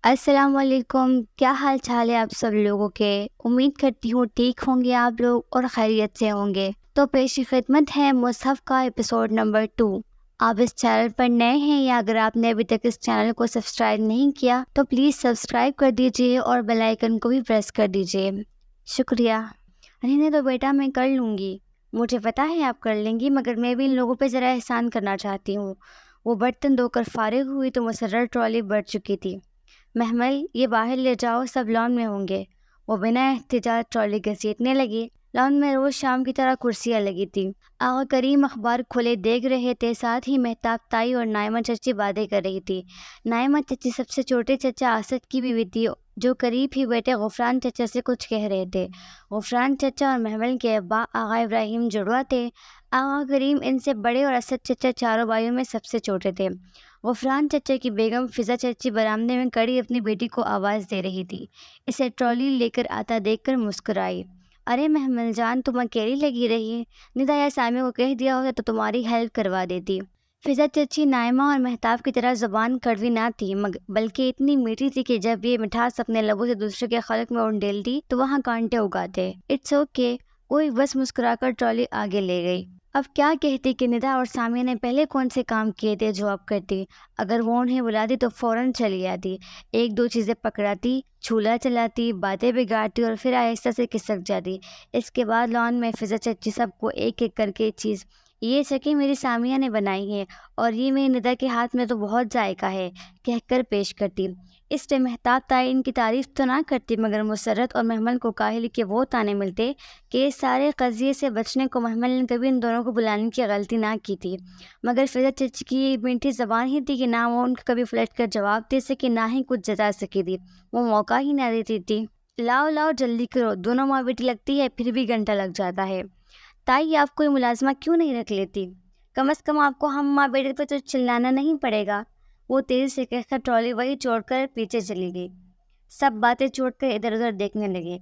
السلام علیکم، کیا حال چال ہے آپ سب لوگوں کے؟ امید کرتی ہوں ٹھیک ہوں گے آپ لوگ اور خیریت سے ہوں گے۔ تو پیش خدمت ہے مصحف کا ایپیسوڈ نمبر 2۔ آپ اس چینل پر نئے ہیں یا اگر آپ نے ابھی تک اس چینل کو سبسکرائب نہیں کیا تو پلیز سبسکرائب کر دیجئے اور بیل آئیکن کو بھی پریس کر دیجئے، شکریہ۔ نہیں تو بیٹا میں کر لوں گی، مجھے پتا ہے آپ کر لیں گی، مگر میں بھی ان لوگوں پہ ذرا احسان کرنا چاہتی ہوں۔ وہ برتن دھو کر فارغ ہوئی تو مسرر ٹرالی بڑھ چکی تھی۔ محمل، یہ باہر لے جاؤ، سب لان میں ہوں گے۔ وہ بنا احتجاج ٹرالی گھسیٹنے لگی۔ لان میں روز شام کی طرح کرسیاں لگی تھیں۔ آغا کریم اخبار کھولے دیکھ رہے تھے، ساتھ ہی مہتاب تائی اور نائمہ چچی باتیں کر رہی تھی۔ نائمہ چچی سب سے چھوٹے چچا اسد کی بیوی تھی، جو قریب ہی بیٹے غفران چچا سے کچھ کہہ رہے تھے۔ غفران چچا اور محمل کے ابا آغا ابراہیم جڑوا تھے۔ آغا کریم ان سے بڑے اور اسد چچا چاروں بھائیوں میں سب سے چھوٹے تھے۔ غفران چچا کی بیگم فضا چچی برآمدے میں کڑی اپنی بیٹی کو آواز دے رہی تھی۔ اسے ٹرالی لے کر آتا دیکھ کر مسکرائی۔ ارے محمل جان، تم اکیلی لگی رہی، ندا یا سامع کو کہہ دیا ہوتا تو تمہاری ہیلپ کروا دیتی۔ فضا چچی نائمہ اور مہتاب کی طرح زبان کڑوی نہ تھی، بلکہ اتنی میٹھی تھی کہ جب یہ مٹھاس اپنے لبوں سے دوسرے کے خلق میں انڈیلتی تو وہاں کانٹے اگاتے۔ اٹس اوکے، کوئی بس مسکرا کر ٹرالی آگے لے گئی۔ اب کیا کہتی کہ ندا اور سامیہ نے پہلے کون سے کام کیے تھے جو اب کرتی؟ اگر وہ انہیں بلاتی تو فوراً چلی آتی، ایک دو چیزیں پکڑاتی، چولہا چلاتی، باتیں بگاڑتی اور پھر آہستہ سے کھسک جاتی۔ اس کے بعد لان میں فضا چچی سب کو ایک ایک کر کے چیز، یہ چکی میری سامیہ نے بنائی ہے اور یہ میری ندا کے ہاتھ میں تو بہت ذائقہ ہے، کہہ کر پیش کرتی۔ اس سے مہتاب تائی ان کی تعریف تو نہ کرتی، مگر مسرت اور محمل کو کاہلی کے وہ تانے ملتے کہ اس سارے قضیے سے بچنے کو محمل نے کبھی ان دونوں کو بلانے کی غلطی نہ کی تھی۔ مگر فضا چچی کی یہ میٹھی زبان ہی تھی کہ نہ وہ ان کو کبھی پلٹ کر جواب دے سکی، نہ ہی کچھ جتا سکی تھی، وہ موقع ہی نہ دیتی تھی۔ لاؤ جلدی کرو، دونوں ماں بیٹی لگتی ہے، پھر بھی گھنٹہ لگ جاتا ہے۔ تائی آپ کوئی ملازمہ کیوں نہیں رکھ لیتی؟ کم از کم آپ کو ہم ماں بیٹے پہ تو چلانا نہیں پڑے گا۔ وہ تیزی سے کہہ کر ٹرالی وہی چھوڑ کر پیچھے چلی گئی۔ سب باتیں چھوڑ کر ادھر ادھر دیکھنے لگے۔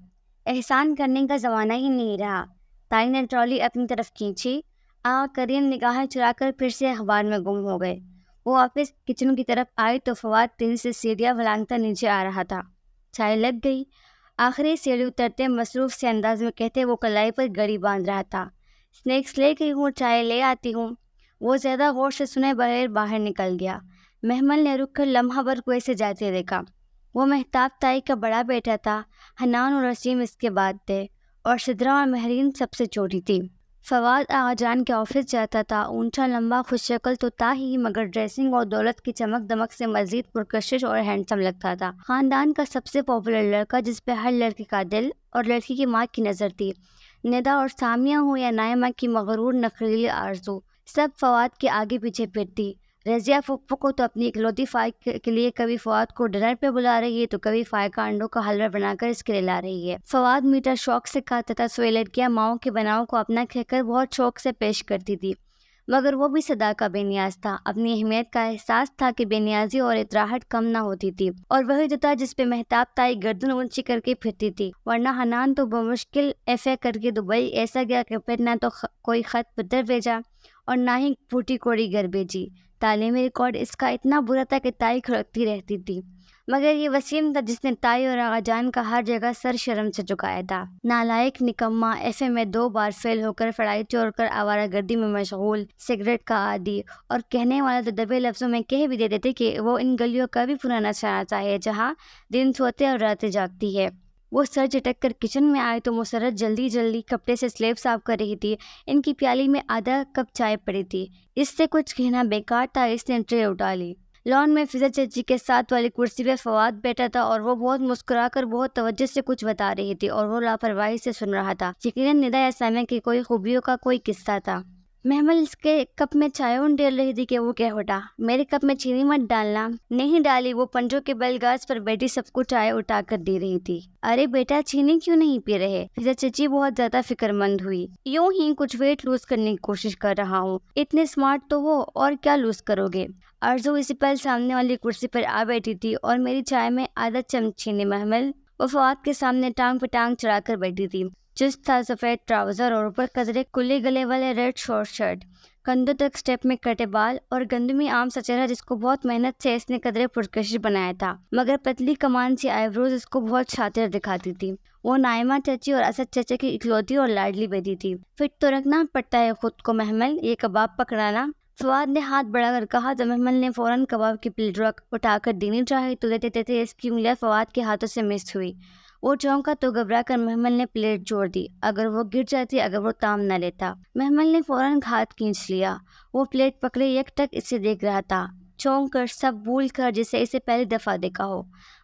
احسان کرنے کا زمانہ ہی نہیں رہا۔ تائی نے ٹرالی اپنی طرف کھینچی۔ آغا کریم نگاہیں چرا کر پھر سے اخبار میں گم ہو گئے۔ وہ واپس کچن کی طرف آئی تو فواد تیزی سے سیڑھیاں پھلانگتا نیچے آ رہا تھا۔ چائے لگ گئی؟ آخری سیڑھی اترتے مصروف سے انداز میں کہتے وہ کلائی پر گڑی باندھ رہا تھا۔ سنیکس لے گئی ہوں، چائے لے آتی ہوں۔ وہ زیادہ غور سے سنے بغیر باہر نکل گیا۔ محمل نے رک کر لمحہ بھر کوئے سے جاتے دیکھا۔ وہ مہتاب تائی کا بڑا بیٹا تھا، حنان اور رسیم اس کے بعد تھے، اور سدرا اور مہرین سب سے چھوٹی تھی۔ فواد آغا جان کے آفس جاتا تھا، اونچا لمبا خوش شکل تو تھا ہی، مگر ڈریسنگ اور دولت کی چمک دمک سے مزید پرکشش اور ہینڈسم لگتا تھا۔ خاندان کا سب سے پاپولر لڑکا، جس پہ ہر لڑکے کا دل اور لڑکی کی ماں کی نظر تھی۔ ندا اور سامیہ ہوں یا نائمہ کی مغرور نخریلی آرزو، سب فواد کے آگے پیچھے پھرتی۔ رضیہ پھپھو کو تو اپنی اکلوتی فائق کے لیے کبھی فواد کو ڈنر پہ بلا رہی ہے تو کبھی فائقہ انڈوں کا حلوہ بنا کر اس کے لیے لا رہی ہے۔ فواد میٹھا شوق سے کھاتا تھا، سو یہ لڑکیاں ماؤں کے بناؤ کو اپنا کہہ کر بہت شوق سے پیش کرتی تھی، مگر وہ بھی صدا کا بے نیاز تھا۔ اپنی اہمیت کا احساس تھا کہ بے نیازی اور اطراحٹ کم نہ ہوتی تھی، اور وہی تو تھا جس پہ مہتاب تائی گردن اونچی کر کے پھرتی تھی، ورنہ حنان تو بمشکل ایف اے کر کے دبئی ایسا گیا کہ پھر نہ تو کوئی خط پتر بھیجا اور نہ ہی پھوٹی کوڑی گھر بھیجی۔ تعلیمی ریکارڈ اس کا اتنا برا تھا کہ تائی کھڑکتی رہتی تھی، مگر یہ وسیم تھا جس نے تائی اور آغا جان کا ہر جگہ سر شرم سے جھکایا تھا۔ نالائق، نکما، ایف اے میں 2 بار فیل ہو کر پڑھائی چھوڑ کر آوارہ گردی میں مشغول، سگریٹ کا عادی، اور کہنے والا تو دبے لفظوں میں کہہ بھی دیتے تھے کہ وہ ان گلیوں کا بھی پرانا شناسہ ہے جہاں دن سوتے اور راتیں جاگتی ہے۔ وہ سر جھٹک کر کچن میں آئے تو مسرت جلدی کپڑے سے سلیب صاف کر رہی تھی۔ ان کی پیالی میں آدھا کپ چائے پڑی تھی، اس سے کچھ کہنا بیکار تھا، اس نے ٹرے اٹھا لی۔ لان میں فضا چچی کے ساتھ والی کرسی پہ فواد بیٹھا تھا اور وہ بہت مسکرا کر بہت توجہ سے کچھ بتا رہی تھی اور وہ لاپرواہی سے سن رہا تھا۔ یقیناً ندا یا سامیہ کی کوئی خوبیوں کا کوئی قصہ تھا۔ محمل اس کے کپ میں چائے انڈیل رہی تھی کہ وہ کہہ اٹھا، میرے کپ میں چینی مت ڈالنا۔ نہیں ڈالی، وہ پنجوں کے بل گاز پر بیٹھی سب کو چائے اٹھا کر دے رہی تھی۔ ارے بیٹا، چینی کیوں نہیں پی رہے؟ فضا چچی بہت زیادہ فکر مند ہوئی۔ یوں ہی کچھ ویٹ لوز کرنے کی کوشش کر رہا ہوں۔ اتنے اسمارٹ تو ہو، اور کیا لوز کرو گے؟ آرزو اسی پل سامنے والی کرسی پر آ بیٹھی تھی اور میری چائے میں آدھا چمچ چینی۔ محمل، وہ فواد کے سامنے ٹانگ پہ ٹانگ چڑھا کر بیٹھی تھی۔ چست تھا سفید ٹراؤزر اور اوپر قدرے کھلے گلے والے ریڈ شارٹ شرٹ، کندھوں تک اسٹیپ میں کٹے بال اور گندمی عام سا چہرہ جس کو بہت محنت سے اس نے قدرے پرکشش بنایا تھا، مگر پتلی کمان سی آئی بروز اس کو بہت شاطر دکھاتی تھی۔ وہ نائمہ چچی اور اسد چچا کی اکلوتی اور لاڈلی بیٹی تھی۔ فٹ تو رکھنا پڑتا ہے خود کو محمل، یہ کباب پکڑانا۔ فواد نے ہاتھ بڑھا کر کہا تو محمل نے فوراً کباب کی پلیٹ اٹھا کر دینی چاہی تو دیتے دیتے اس کی انگلیاں فواد کے ہاتھوں سے مس ہوئی۔ وہ چونکا تو گھبرا کر محمل نے پلیٹ جوڑ دی، اگر وہ گر جاتی، اگر وہ تام نہ لیتا۔ محمل نے فوراً ہاتھ کھینچ لیا۔ وہ پلیٹ پکڑے یک ٹک اسے دیکھ رہا تھا، چونک کر سب بھول کر جسے اسے پہلی دفعہ دیکھا ہو۔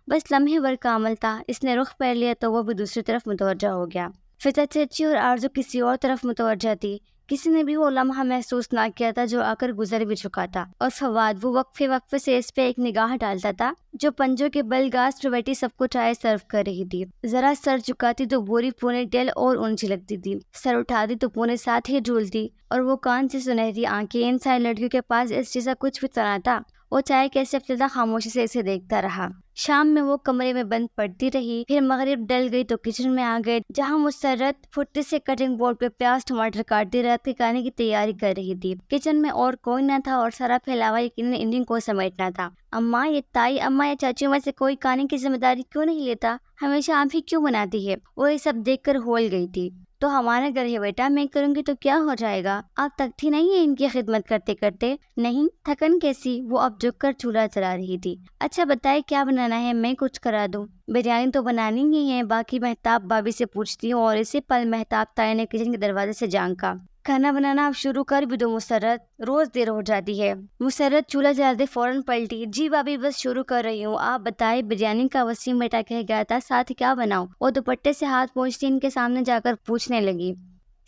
بس لمحے بھر کا عمل تھا، اس نے رخ پھیر لیا تو وہ بھی دوسری طرف متوجہ ہو گیا۔ فضا چچی اور آرزو کسی اور طرف متوجہ تھی، کسی نے بھی وہ لمحہ محسوس نہ کیا تھا جو آ کر گزر بھی چکا تھا۔ اور فواد وہ وقفے سے اس پہ ایک نگاہ ڈالتا تھا جو پنجوں کے بل گاس پہ بیٹھی سب کو چائے سرو کر رہی تھی۔ ذرا سر چکاتی تو پوری پونے ٹیل اور اونچی لگتی تھی، سر اٹھاتی تو پونے ساتھ ہی جھولتی، اور وہ کان سے سنہری آنکھیں، ان ساری لڑکیوں کے پاس اس جیسا کچھ بھی طرح تھا۔ وہ چائے کیسے افتادہ خاموشی سے اسے دیکھتا رہا۔ شام میں وہ کمرے میں بند پڑتی رہی، پھر مغرب ڈل گئی تو کچن میں آ گئے جہاں مسرت پھٹی سے کٹنگ بورڈ پہ پیاز ٹماٹر کاٹتی رات کے کھانے کی تیاری کر رہی تھی۔ کچن میں اور کوئی نہ تھا اور سارا پھیلاوا یقیناً انہیں کو سمیٹنا تھا۔ اماں، یہ تائی اماں یا چاچیوں میں سے کوئی کھانے کی ذمہ داری کیوں نہیں لیتا؟ ہمیشہ آپ ہی کیوں بناتی ہے؟ وہ یہ سب دیکھ کر ہول گئی تھی۔ تو ہمارا گھر ہے بیٹا، میں کروں گی تو کیا ہو جائے گا؟ آپ تکتی نہیں ہے ان کی خدمت کرتے کرتے؟ نہیں تھکن کیسی؟ وہ اب جھک کر چولہا چلا رہی تھی۔ اچھا بتائے کیا بنانا ہے، میں کچھ کرا دوں؟ بریانی تو بنانی ہی ہے، باقی مہتاب بھابھی سے پوچھتی ہوں۔ اور اسی پل مہتاب تائی نے کچن کے دروازے سے جھانکا۔ کھانا بنانا اب شروع کر بھی دو مسرت، روز دیر ہو جاتی ہے۔ مسرت چولہا جلا دے فوراً پلٹی۔ جی بھابھی بس شروع کر رہی ہوں، آپ بتائیں۔ بریانی کا وسیم بیٹا کہہ گیا تھا، ساتھ کیا بناؤں؟ وہ دوپٹے سے ہاتھ پہنچتی ان کے سامنے جا کر پوچھنے لگی۔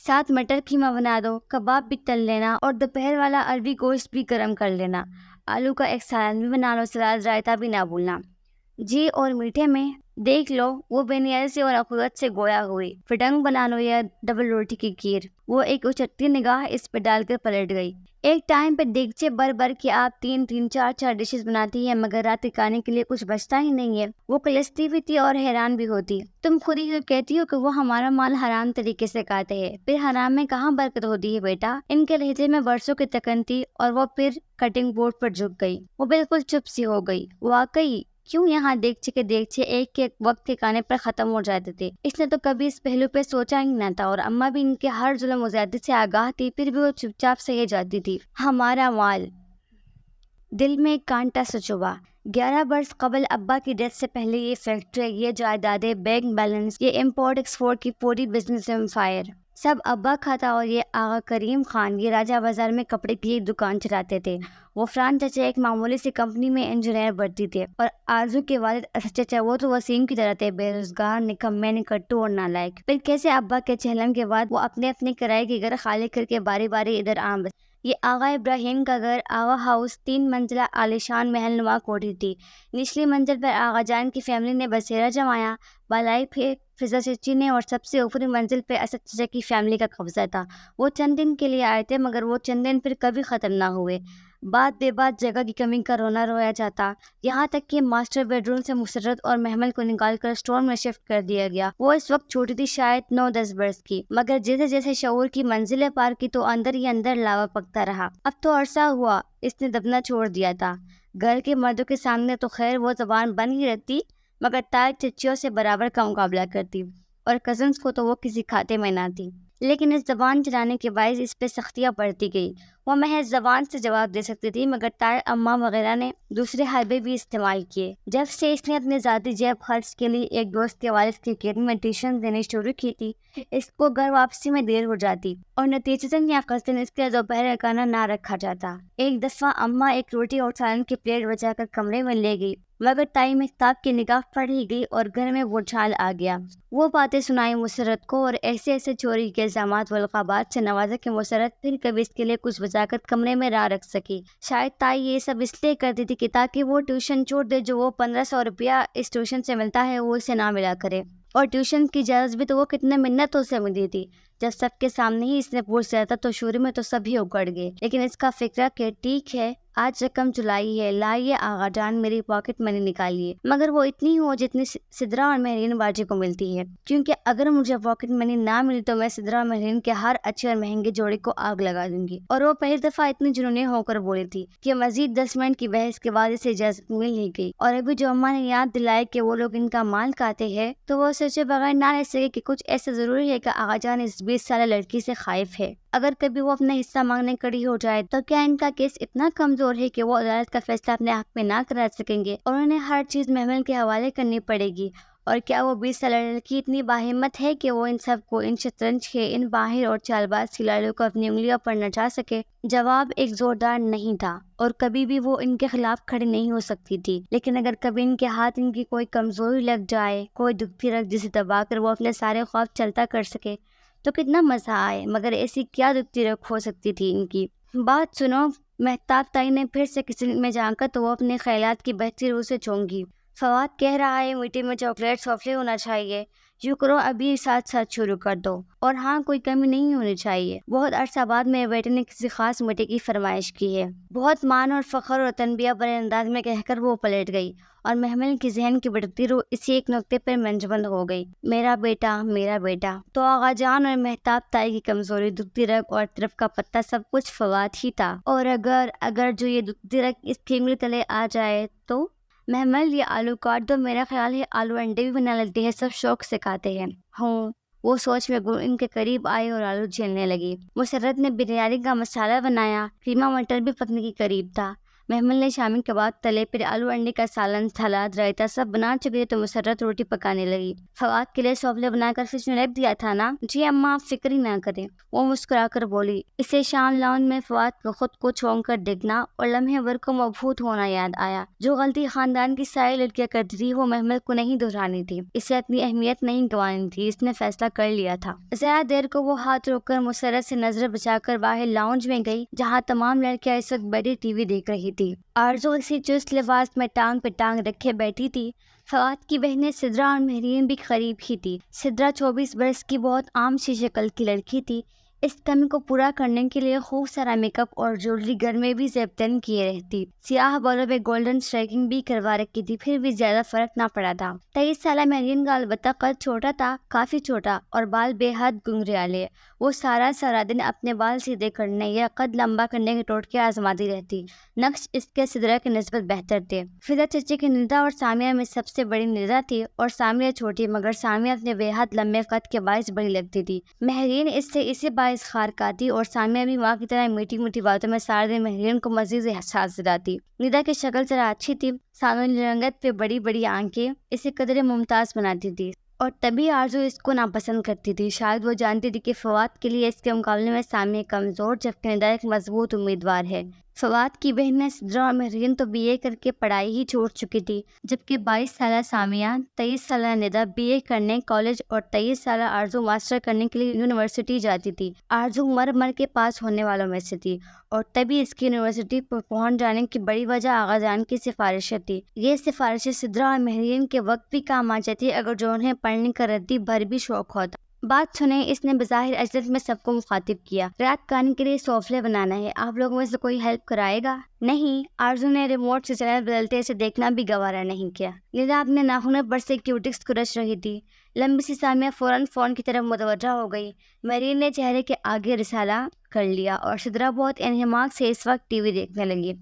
ساتھ مٹر قیمہ بنا دو، کباب بھی تل لینا اور دوپہر والا عربی گوشت بھی گرم کر لینا۔ آلو کا ایک سالن بھی بنا لو، سلاد رائتا بھی نہ بھولنا۔ جی اور میٹھے میں؟ دیکھ لو، وہ بے نیازی سے اور عقیدت سے گویا ہوئی۔ فٹنگ بنا لو یا ڈبل روٹی کی کھیر۔ وہ ایک اچٹتی نگاہ اس پہ ڈال کر پلٹ گئی۔ ایک ٹائم پہ دیگچے بھر بھر کے آپ تین چار ڈشز بناتی ہیں، مگر رات کے کھانے کے لیے کچھ بچتا ہی نہیں ہے۔ وہ کلستی بھی تھی اور حیران بھی ہوتی۔ تم خود ہی تو کہتی ہو کہ وہ ہمارا مال حرام طریقے سے کھاتے ہیں، پھر حرام میں کہاں برکت ہوتی ہے بیٹا؟ ان کے لہجے میں برسوں کی تکن تھی اور وہ پھر کٹنگ بورڈ پر جھک گئی۔ وہ بالکل چپ سی ہو گئی۔ واقعی کیوں یہاں دیگچے ایک کے وقت کے کھانے پر ختم ہو جاتے تھے؟ اس نے تو کبھی اس پہلو پہ سوچا ہی نہ تھا، اور اماں بھی ان کے ہر ظلم و زیادتی سے آگاہ تھی، پھر بھی وہ چپ چاپ سہے جاتی تھی۔ ہمارا مال، دل میں ایک کانٹا سا چبھا۔ 11 برس قبل ابا کی ڈیتھ سے پہلے یہ فیکٹری، یہ جائیدادیں، بینک بیلنس، یہ امپورٹ ایکسپورٹ کی پوری بزنس امپائر سب ابا کھاتا، اور یہ آغا کریم خان یہ راجہ بازار میں کپڑے کی ایک دکان چلاتے تھے۔ غفران چچا ایک معمولی سی کمپنی میں انجینئر بھرتی تھے، اور آرزو کے والد اسد چچا وہ تو وسیم کی طرح تھے، بے روزگار، نکمے، نکٹو اور نالائق۔ پھر کیسے ابا کے چہلم کے بعد وہ اپنے کرائے کے گھر خالی کر کے باری باری ادھر آم بس۔ یہ آغا ابراہیم کا گھر، آغا ہاؤس، 3 منزلہ عالیشان محل نما کوٹھی تھی۔ نچلی منزل پر آغا جان کی فیملی نے بسیرا جمایا، بالائی پہ فضا چچی نے، اور سب سے اوپری منزل پہ اسد چچا کی فیملی کا قبضہ تھا۔ وہ چند دن کے لیے آئے تھے، مگر وہ چند دن پھر کبھی ختم نہ ہوئے۔ بات بے بات جگہ کی کمی کا رونا رویا جاتا، یہاں تک کہ ماسٹر بیڈ روم سے مسرت اور محمل کو نکال کر اسٹور میں شفٹ کر دیا گیا۔ وہ اس وقت چھوٹی تھی، شاید 9-10 برس کی، مگر جیسے جیسے شعور کی منزلیں پار کی تو اندر ہی اندر لاوا پکتا رہا۔ اب تو عرصہ ہوا اس نے دبنا چھوڑ دیا تھا۔ گھر کے مردوں کے سامنے تو خیر وہ زبان بند ہی رہتی، مگر تائی چچیوں سے برابر کا مقابلہ کرتی، اور کزنس کو تو وہ کسی کھاتے میں نہ تھی۔ لیکن اس زبان چلانے کے باعث اس پہ سختیاں بڑھتی گئی۔ وہ محض زبان سے جواب دے سکتی تھی، مگر تائی اماں وغیرہ نے دوسرے حربے بھی استعمال کیے۔ جب سے اس نے اپنے ذاتی جیب خرچ کے لیے ایک دوست کے والد کی اکیڈمی میں ٹیوشن دینے شروع کی تھی، اس کو گھر واپسی میں دیر ہو جاتی، اور نتیجتاً یا قصداً اس کے دوپہر کا کھانا نہ رکھا جاتا۔ ایک دفعہ اماں ایک روٹی اور سالن کی پلیٹ بچا کر کمرے میں لے گئی، مگر تائی مہتاب کی نگاہ پڑ ہی گئی اور گھر میں بھونچال آ گیا۔ وہ باتیں سنائی مسرت کو، اور ایسے چوری کے الزامات و القابات سے نوازا کہ مسرت پھر کبھی اس کے لیے کچھ بچا کر کمرے میں نہ رکھ سکی۔ شاید تائی یہ سب اس لیے کرتی تھی کہ تاکہ وہ ٹیوشن چھوڑ دے، جو وہ 1500 روپیہ اس ٹیوشن سے ملتا ہے وہ اسے نہ ملا کرے، اور ٹیوشن کی اجازت بھی تو وہ کتنے منتوں سے ملی تھی۔ جب سب کے سامنے ہی اس نے پوچھ لیا تھا تو شروع میں تو سبھی اکڑ گئے، لیکن اس کا فکرہ کہ ٹھیک ہے آج رقم جولائی ہے، لائیے آغا جان میری پاکٹ منی نکالیے، مگر وہ اتنی ہو جتنی سدرا اور مہرین باجی کو ملتی ہے، کیونکہ اگر مجھے پاکٹ منی نہ ملی تو میں سدرا اور مہرین کے ہر اچھے اور مہنگے جوڑے کو آگ لگا دوں گی۔ اور وہ پہلی دفعہ اتنی جنونی ہو کر بولی تھی کہ مزید 10 منٹ کی بحث کے بعد اسے اجازت مل ہی گئی، اور ابھی جو اماں نے یاد دلایا کہ وہ لوگ ان کا مال کھاتے ہیں تو وہ سوچے بغیر نہ رہ سکے کہ کچھ ایسا ضروری ہے کہ آغا جان اس 20 سالہ لڑکی سے خائف ہے۔ اگر کبھی وہ اپنا حصہ مانگنے کڑی ہو جائے تو کیا ان کا کیس اتنا کمزور ہے کہ وہ عدالت کا فیصلہ اپنے حق میں نہ کرا سکیں گے اور انہیں ہر چیز محمل کے حوالے کرنی پڑے گی؟ اور کیا وہ 20 سالہ لڑکی اتنی باہمت ہے کہ وہ ان سب کو، ان شطرنج کے ان ماہر اور چال باز کھلاڑیوں کو اپنی انگلیوں پر نچا سکے؟ جواب ایک زوردار نہیں تھا، اور کبھی بھی وہ ان کے خلاف کھڑی نہیں ہو سکتی تھی، لیکن اگر کبھی ان کے ہاتھ ان کی کوئی کمزوری لگ جائے، کوئی دکھتی رگ جسے دبا کر وہ اپنے سارے خواب چلتا کر سکے تو کتنا مزہ آئے۔ مگر ایسی کیا دکھتی رگ ہو سکتی تھی ان کی؟ بات سنو، مہتاب تائی نے پھر سے کچن میں جھانکا تو وہ اپنے خیالات کی بہتی روح سے چونکی۔ فواد کہہ رہا ہے میٹنگ میں چاکلیٹ سوفلے ہونا چاہیے، یوں کرو ابھی ساتھ ساتھ شروع کر دو، اور ہاں کوئی کمی نہیں ہونی چاہیے۔ بہت عرصہ بعد میرے بیٹے نے کسی خاص میٹھے کی فرمائش کی ہے، بہت مان اور فخر اور تنبیہ بھرے انداز میں کہہ کر وہ پلٹ گئی، اور محمل کی ذہن کی بھٹکتی روح اسی ایک نقطے پر منجمد ہو گئی، میرا بیٹا میرا بیٹا۔ تو آغا جان اور مہتاب تائی کی کمزوری، دکھتی رگ اور طرف کا پتہ سب کچھ فواد ہی تھا، اور اگر جو یہ دکھتی رگ اس کی انگلی تلے آ جائے تو؟ محمل یہ آلو کاٹ دو، میرا خیال ہے آلو انڈے بھی بنا لیتے ہیں، سب شوق سے کھاتے ہیں۔ ہوں، وہ سوچ میں ان کے قریب آئی اور آلو چھیلنے لگی۔ مسرت نے بریانی کا مسالہ بنایا، قیمہ مٹر بھی پکنے کے قریب تھا۔ محمل نے شامی کباب تلے، پھر آلو انڈے کا سالن، سلاد، رائتا سب بنا چکے تو مسرت روٹی پکانے لگی۔ فواد کے لیے سوفلے بنا کر فریج میں رکھ دیا تھا نا؟ جی اماں، آپ فکر ہی نہ کریں، وہ مسکرا کر بولی۔ اسے شام لاؤنج میں فواد کو خود کو چھونک کر دیکھنا اور لمحے بھر کو مبہوت ہونا یاد آیا۔ جو غلطی خاندان کی ساری لڑکیاں کرتی تھی وہ محمل کو نہیں دہرانی تھی، اسے اپنی اہمیت نہیں گنوانی تھی، اس نے فیصلہ کر لیا تھا۔ ذرا دیر کو وہ ہاتھ روک کر مسرت سے نظر بچا کر باہر لاؤنج میں گئی، جہاں تمام لڑکیاں اس وقت بیٹھی ٹی وی دیکھ رہی تھی۔ آرزو اسی چست لباس میں ٹانگ پہ ٹانگ رکھے بیٹھی تھی۔ فواد کی بہنیں سدرا اور مہرین بھی قریب ہی تھی۔ سدرا 24 برس کی بہت عام سی شکل کی لڑکی تھی، اس کمی کو پورا کرنے کے لیے خوب سارا میک اپ اور جویلری گھر میں بھی زیب تن کیے رہتی، سیاہ بالوں پہ گولڈن اسٹرائکنگ بھی کروا رکھی تھی، پھر بھی زیادہ فرق نہ پڑا تھا۔ 23 سالہ مہرین کا البتہ قد چھوٹا تھا، کافی چھوٹا، اور بال بے حد گنگریالے۔ وہ سارا دن اپنے بال سیدھے کرنے یا قد لمبا کرنے کے ٹوٹکے آزماتی رہتی، نقش اس کے سدرا کی نسبت بہتر تھے۔ فضا چچی کی ندا اور سامیہ میں سب سے بڑی ندا تھی، اور سامیہ چھوٹی، مگر سامیہ اپنے بے حد لمبے قد کے باعث بڑی لگتی تھی۔ مہرین اسی باعث خارکا تھی، اور سامیہ بھی ماں کی طرح میٹھی میٹھی باتوں میں سارے دن مہرین کو مزید احساس دلاتی۔ ندا کی شکل ذرا اچھی تھی، سانولی رنگت پہ بڑی بڑی آنکھیں اسے قدرے ممتاز بناتی تھی، اور تبھی آرزو اس کو ناپسند کرتی تھی۔ شاید وہ جانتی تھی کہ فواد کے لیے اس کے مقابلے میں سامیہ کمزور، جبکہ ندا ایک مضبوط امیدوار ہے۔ فواد کی بہنیں سدرا اور مہرین تو بی اے کر کے پڑھائی ہی چھوڑ چکی تھی، جبکہ 22 سالہ سامیہ، 23 سالہ ندا بی اے کرنے کالج اور 23 سالہ آرزو ماسٹر کرنے کے لیے یونیورسٹی جاتی تھی۔ آرزو مر کے پاس ہونے والوں میں سے تھی، اور تبھی اس کی یونیورسٹی پر پہنچ جانے کی بڑی وجہ آغا جان کی سفارشیں تھی۔ یہ سفارشیں سدرا اور مہرین کے وقت بھی کام آ جاتی اگر جو انہیں پڑھنے کا ردی بھر بھی شوق ہوتا۔ بات سنیں، اس نے بظاہر عجلت میں سب کو مخاطب کیا۔ رات کھانے کے لیے سوفلے بنانا ہے، آپ لوگوں میں سے کوئی ہیلپ کرائے گا؟ نہیں، آرزو نے ریموٹ سے چینل بدلتے اسے دیکھنا بھی گوارا نہیں کیا۔ ندا اپنے ناخنوں پر سے کیوٹکس کچھ رہی تھی۔ لمبی سی سامیہ فوراً فون کی طرف متوجہ ہو گئی۔ مہرین نے چہرے کے آگے رسالہ کر لیا، اور سدرا بہت انہماک سے اس وقت ٹی وی دیکھنے لگی۔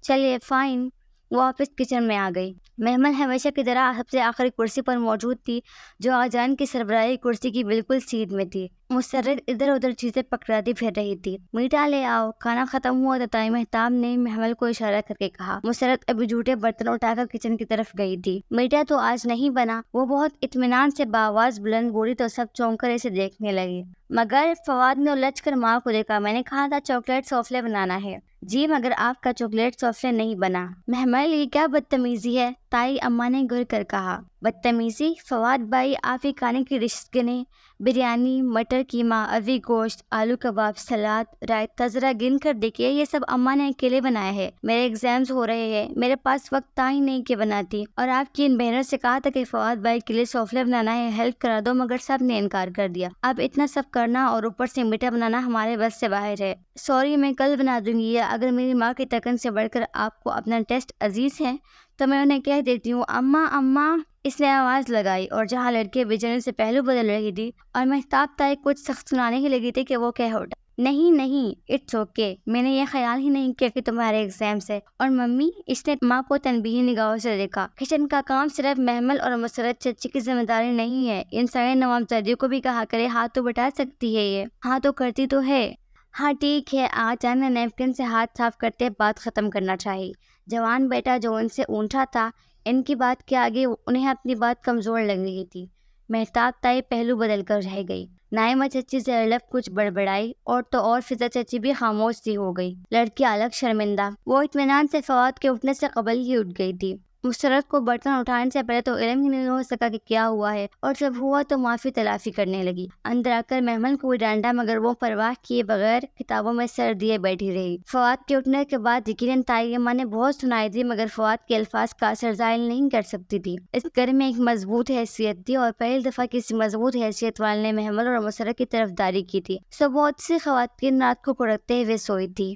چلیے فائن، وہ واپس کچن میں آ گئی۔ محمل ہمیشہ کی طرح سب سے آخری کرسی پر موجود تھی، جو آغا جان کی سربراہی کرسی کی بالکل سیدھ میں تھی۔ مسرت ادھر ادھر چیزیں پکڑاتی پھر رہی تھی۔ میٹھا لے آؤ۔ کھانا ختم ہوا تو تائی مہتاب نے محمل کو اشارہ کر کے کہا۔ مسرت ابھی جھوٹے برتن اٹھا کر کچن کی طرف گئی تھی۔ میٹھا تو آج نہیں بنا، وہ بہت اطمینان سے بآواز بلند بولی تو سب چونک کر اسے دیکھنے لگی۔ مگر فواد نے الجھ کر ماں کو دیکھا۔ میں نے کہا تھا چاکلیٹ سوفلے بنانا ہے۔ جی مگر آپ کا چاکلیٹ سوفلے نہیں بنا۔ محمل، یہ کیا بدتمیزی ہے؟ تائی اماں نے گر کر کہا۔ بدتمیزی! فواد بھائی آپ ہی کھانے کی ڈشز گنے، بریانی، مٹر قیمہ، اروی گوشت، آلو کباب، سلاد، رائتہ، ذرا گن کر دیکھیے یہ سب اماں نے اکیلے بنایا ہے۔ میرے ایگزامز ہو رہے ہیں، میرے پاس وقت تھا ہی نہیں کہ بناتی، اور آپ کی ان بہنوں سے کہا تھا کہ فواد بھائی کے لیے سوفلے بنانا ہے، ہیلپ کرا دو، مگر سب نے انکار کر دیا۔ اب اتنا سب کرنا اور اوپر سے میٹھا بنانا ہمارے بس سے باہر ہے۔ سوری، میں کل بنا دوں گی، یا اگر میری ماں کی تکن سے بڑھ کر آپ کو اپنا ٹیسٹ عزیز ہے تو میں انہیں کہہ دیتی ہوں اماں اماں۔ اس نے آواز لگائی، اور جہاں لڑکے بجھنے سے پہلو بدل رہی تھی اور مہتاب تائی کچھ سخت سنانے ہی لگی تھی کہ وہ کہہ اٹھا، نہیں نہیں، اٹس اوکے، میں نے یہ خیال ہی نہیں کیا کہ تمہارے ایگزامس ہے۔ اور ممی، اس نے ماں کو تنبیہی نگاہوں سے دیکھا، کچن کا کام صرف محمل اور مسرت چچی کی ذمہ داری نہیں ہے، ان سارے نوابزادیوں کو بھی کہا کرے، ہاتھ تو بٹا سکتی ہے یہ۔ ہاں تو کرتی تو ہے۔ ہاں ٹھیک ہے، آج آنا نیپکن سے ہاتھ صاف کرتے بات ختم کرنا چاہیے۔ جوان بیٹا جو ان سے اونچا تھا، ان کی بات کے آگے انہیں اپنی بات کمزور لگ رہی تھی۔ مہتاب تائی پہلو بدل کر رہ گئی، نائمہ چچی زیر لب کچھ بڑبڑائی، اور تو اور فضا چچی بھی خاموش سی ہو گئی۔ لڑکی الگ شرمندہ، وہ اطمینان سے فواد کے اٹھنے سے قبل ہی اٹھ گئی تھی۔ مسرت کو برتن اٹھانے سے پہلے تو علم ہی نہیں ہو سکا کہ کیا ہوا ہے، اور جب ہوا تو معافی تلافی کرنے لگی۔ اندر آ کر محمل کو بھی ڈانٹا، مگر وہ پرواہ کیے بغیر کتابوں میں سر دیے بیٹھی رہی۔ فواد کے اٹھنے کے بعد یقیناً تائی اماں نے بہت سنائی تھی، مگر فواد کے الفاظ کا اثر زائل نہیں کر سکتی تھی۔ اس گھر میں ایک مضبوط حیثیت تھی، اور پہلی دفعہ کسی مضبوط حیثیت والے نے محمل اور مسرت کی طرفداری کی تھی۔ سو بہت سی خواتین رات کو کڑکتے ہوئے سوئی تھی۔